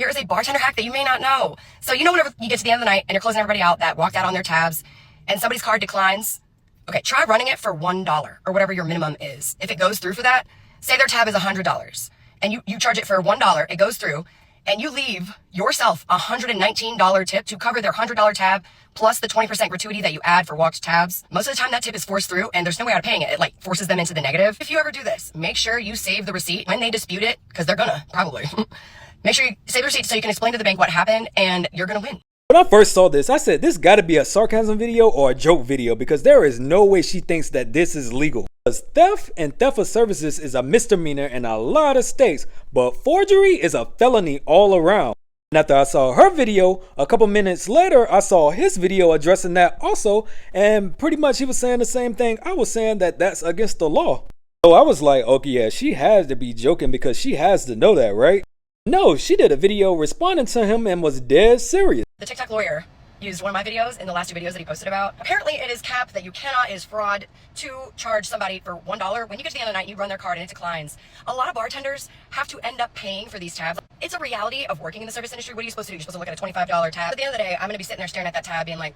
Here is a bartender hack that you may not know. So you know whenever you get to the end of the night and you're closing everybody out that walked out on their tabs and somebody's card declines, okay, try running it for $1 or whatever your minimum is. If it goes through for that, say their tab is $100 and you charge it for $1, it goes through, and you leave yourself a $119 tip to cover their $100 tab plus the 20% gratuity that you add for walked tabs. Most of the time that tip is forced through and there's no way out of paying it. It like forces them into the negative. If you ever do this, make sure you save the receipt when they dispute it, because they're gonna, probably. Make sure you save the receipt so you can explain to the bank what happened and you're gonna win. When I first saw this, I said this gotta be a sarcasm video or a joke video, because there is no way she thinks that this is legal. Because theft and theft of services is a misdemeanor in a lot of states, but forgery is a felony all around. And after I saw her video, a couple minutes later, I saw his video addressing that also, and pretty much he was saying the same thing I was saying, that that's against the law. So I was like, okay, yeah, she has to be joking because she has to know that, right? No, she did a video responding to him and was dead serious. The TikTok lawyer used one of my videos in the last 2 videos that he posted about. Apparently it is capped that you cannot, it is fraud to charge somebody for $1 when you get to the end of the night and you run their card and it declines. A lot of bartenders have to end up paying for these tabs. It's a reality of working in the service industry. What are you supposed to do? You're supposed to look at a $25 tab. At the end of the day, I'm going to be sitting there staring at that tab being like,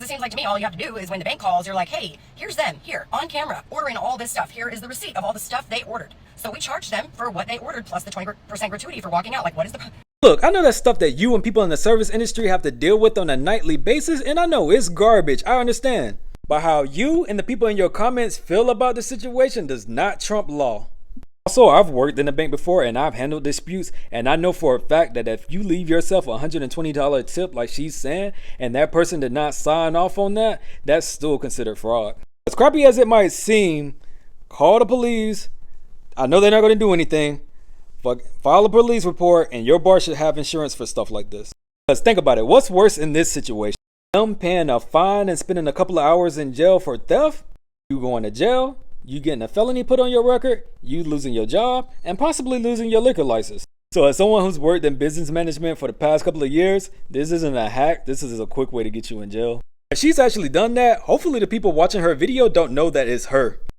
it seems like to me all you have to do is when the bank calls, you're like, hey, here's them, here, on camera, ordering all this stuff. Here is the receipt of all the stuff they ordered. So we charged them for what they ordered plus the 20% gratuity for walking out. Like, what is the... Look, I know that's stuff that you and people in the service industry have to deal with on a nightly basis, and I know it's garbage, I understand. But how you and the people in your comments feel about the situation does not trump law. Also, I've worked in a bank before and I've handled disputes, and I know for a fact that if you leave yourself a $120 tip like she's saying, and that person did not sign off on that, that's still considered fraud. As crappy as it might seem, call the police. I know they're not going to do anything. File a police report, and your bar should have insurance for stuff like this. Because think about it, what's worse in this situation? Them paying a fine and spending a couple of hours in jail for theft, you going to jail, you getting a felony put on your record, you losing your job, and possibly losing your liquor license. So as someone who's worked in business management for the past couple of years, this isn't a hack, this is a quick way to get you in jail. If she's actually done that, hopefully the people watching her video don't know that it's her.